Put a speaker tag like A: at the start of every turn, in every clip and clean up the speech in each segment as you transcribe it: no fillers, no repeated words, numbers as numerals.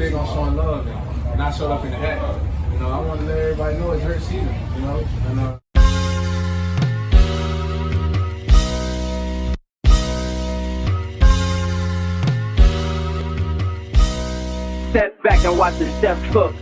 A: big on showing love, and I showed up in the hat. You know, I want to let everybody know it's her season. You know, and
B: Step back and watch the step cook.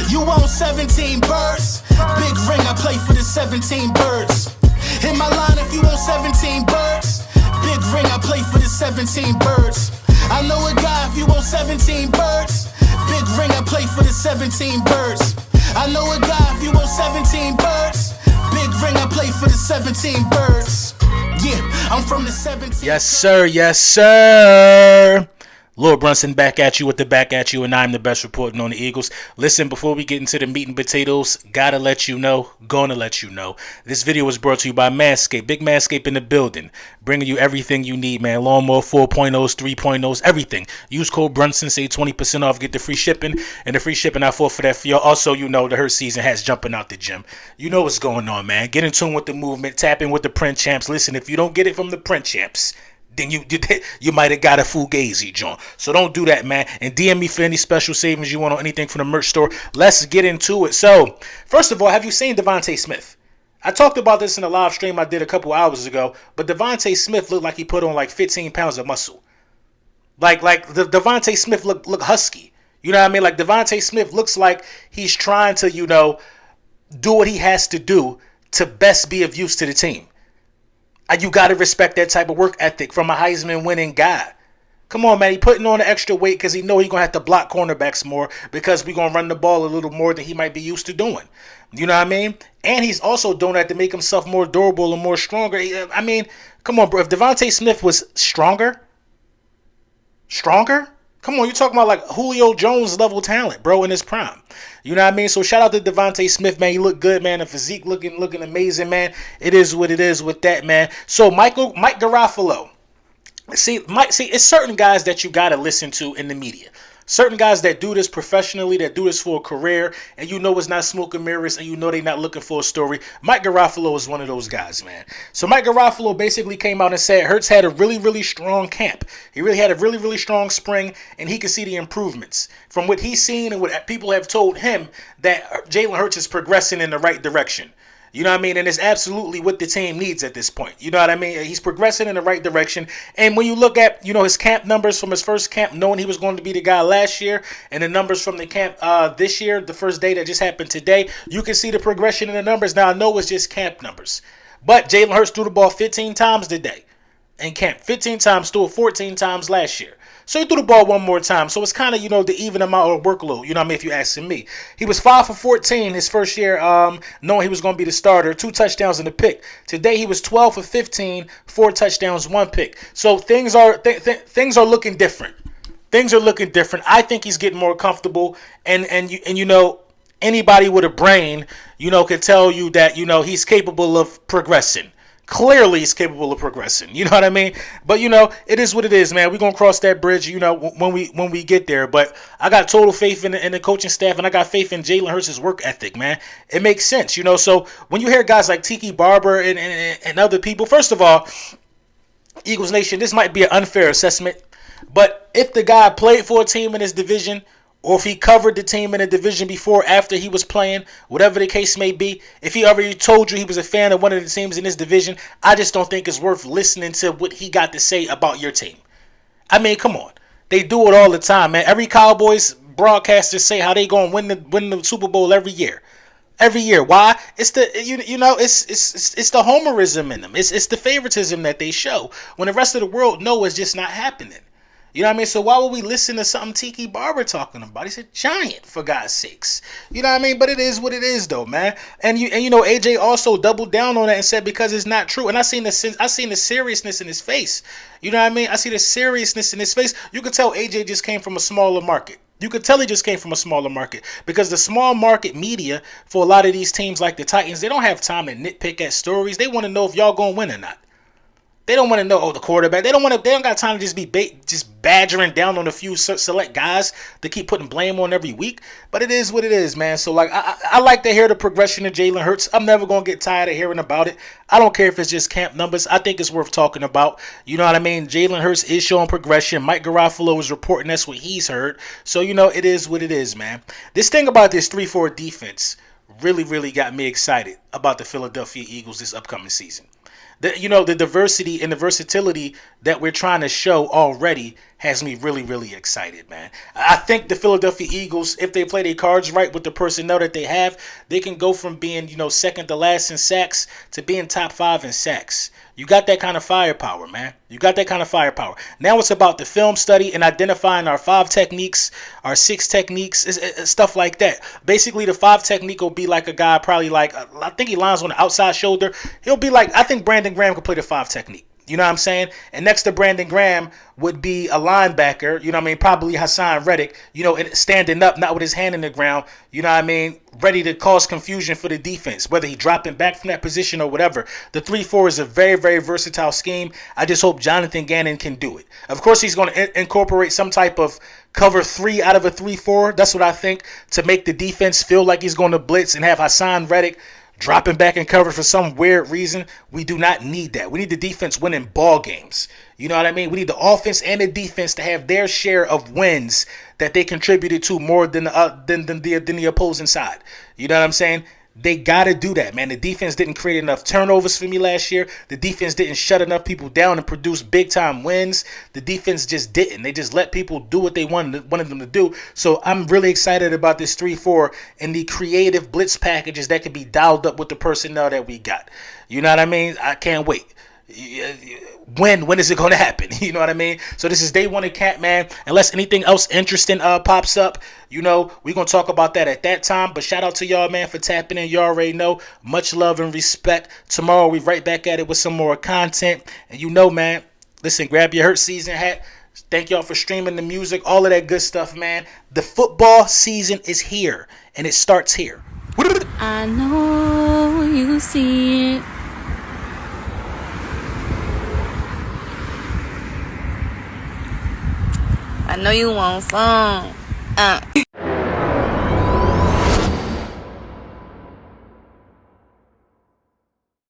C: You own 17 birds. Big ring, I play for the 17 birds. Hit my line if you own 17 birds. Big ring, I play for the 17 birds. I know a guy if you own 17 birds. Big ring, I play for the 17 birds. I know a guy if you own 17 birds. Big ring, I play for the 17 birds. Yeah, I'm from the 17.
D: Yes, sir. Yes, sir. Lord Brunson back at you with the back at you, and I'm the best reporting on the Eagles. Listen, before we get into the meat and potatoes, gonna let you know, this video was brought to you by Manscaped. Big Manscaped in the building, bringing you everything you need, man. Lawnmower 4.0s, 3.0s, everything. Use code Brunson, save 20% off, get the free shipping, and the free shipping I fought for that for y'all. Also, you know the Hurt season has jumping out the gym. You know what's going on, man. Get in tune with the movement, tap in with the print champs. Listen, if you don't get it from the print champs, then you might have got a Fugazi, John. So don't do that, man. And DM me for any special savings you want on anything from the merch store. Let's get into it. So, first of all, have you seen Devontae Smith? I talked about this in a live stream I did a couple hours ago, but Devontae Smith looked like he put on like 15 pounds of muscle. Like the Devontae Smith look husky. You know what I mean? Like Devontae Smith looks like he's trying to, you know, do what he has to do to best be of use to the team. You got to respect that type of work ethic from a Heisman winning guy. Come on, man. He putting on the extra weight because he know he's going to have to block cornerbacks more because we're going to run the ball a little more than he might be used to doing. You know what I mean? And he's also doing that to make himself more durable and more stronger. I mean, come on, bro. If Devontae Smith was stronger? Come on, you're talking about like Julio Jones level talent, bro, in his prime. You know what I mean? So shout out to Devontae Smith, man. He looked good, man. The physique looking amazing, man. It is what it is with that, man. So Mike Garafolo. See, it's certain guys that you got to listen to in the media. Certain guys that do this professionally, that do this for a career, and you know it's not smoke and mirrors, and you know they're not looking for a story. Mike Garafolo is one of those guys, man. So Mike Garafolo basically came out and said Hurts had a really, really strong camp. He really had a really, really strong spring, and he could see the improvements. From what he's seen and what people have told him, that Jalen Hurts is progressing in the right direction. You know what I mean? And it's absolutely what the team needs at this point. You know what I mean? He's progressing in the right direction. And when you look at, you know, his camp numbers from his first camp, knowing he was going to be the guy last year, and the numbers from the camp this year, the first day that just happened today, you can see the progression in the numbers. Now, I know it's just camp numbers. But Jalen Hurts threw the ball 15 times today in camp. 15 times, threw it 14 times last year. So he threw the ball one more time. So it's kind of, you know, the even amount of workload, you know what I mean, if you're asking me. He was 5 for 14 his first year, knowing he was going to be the starter, 2 touchdowns and a pick. Today he was 12 for 15, 4 touchdowns, 1 pick. So things are looking different. Things are looking different. I think he's getting more comfortable, and you know, anybody with a brain, you know, could tell you that, you know, he's capable of progressing. Clearly he's capable of progressing. You know what I mean? But, you know, it is what it is, man. We're going to cross that bridge, you know, when we get there. But I got total faith in the coaching staff, and I got faith in Jalen Hurts' work ethic, man. It makes sense, you know. So when you hear guys like Tiki Barber and other people, first of all, Eagles Nation, this might be an unfair assessment. But if the guy played for a team in his division, or if he covered the team in a division before, after he was playing, whatever the case may be, if he already told you he was a fan of one of the teams in this division, I just don't think it's worth listening to what he got to say about your team. I mean, come on. They do it all the time, man. Every Cowboys broadcaster say how they going to win the Super Bowl every year. Every year. Why? It's the it's the homerism in them. It's the favoritism that they show when the rest of the world know it's just not happening. You know what I mean? So why would we listen to something Tiki Barber talking about? He's a giant, for God's sakes. You know what I mean? But it is what it is, though, man. And you know, AJ also doubled down on that and said because it's not true. And I seen the seriousness in his face. You know what I mean? I see the seriousness in his face. You could tell AJ just came from a smaller market. You could tell he just came from a smaller market because the small market media for a lot of these teams like the Titans, they don't have time to nitpick at stories. They want to know if y'all gonna win or not. They don't want to know, the quarterback. They don't got time to just be just badgering down on a few select guys to keep putting blame on every week. But it is what it is, man. So, like, I like to hear the progression of Jalen Hurts. I'm never going to get tired of hearing about it. I don't care if it's just camp numbers. I think it's worth talking about. You know what I mean? Jalen Hurts is showing progression. Mike Garafolo is reporting that's what he's heard. So, it is what it is, man. This thing about this 3-4 defense really, really got me excited about the Philadelphia Eagles this upcoming season. The diversity and the versatility that we're trying to show already has me really, really excited, man. I think the Philadelphia Eagles, if they play their cards right with the personnel that they have, they can go from being, second to last in sacks to being top 5 in sacks. You got that kind of firepower, man. You got that kind of firepower. Now it's about the film study and identifying our 5 techniques, our 6 techniques, stuff like that. Basically, the 5 technique will be like a guy probably like, I think he lines on the outside shoulder. He'll be like, I think Brandon Graham could play the 5 technique. You know what I'm saying? And next to Brandon Graham would be a linebacker, probably Hassan Reddick, standing up, not with his hand in the ground, ready to cause confusion for the defense, whether he dropping back from that position or whatever. The 3-4 is a very, very versatile scheme. I just hope Jonathan Gannon can do it. Of course, he's going to incorporate some type of cover 3 out of a 3-4. That's what I think, to make the defense feel like he's going to blitz and have Hassan Reddick dropping back in cover for some weird reason. We do not need that. We need the defense winning ball games. You know what I mean? We need the offense and the defense to have their share of wins that they contributed to more than the opposing side. You know what I'm saying? They got to do that, man. The defense didn't create enough turnovers for me last year. The defense didn't shut enough people down and produce big-time wins. The defense just didn't. They just let people do what they wanted them to do. So I'm really excited about this 3-4 and the creative blitz packages that can be dialed up with the personnel that we got. You know what I mean? I can't wait. When is it going to happen? You know what I mean? So this is day 1 of camp, man. Unless anything else interesting pops up, we're going to talk about that at that time. But shout out to y'all, man, for tapping in. You already know. Much love and respect. Tomorrow we right back at it with some more content. And man, listen, grab your Hurt season hat. Thank y'all for streaming the music, all of that good stuff, man. The football season is here, and it starts here.
E: I know you see it. I know you want some.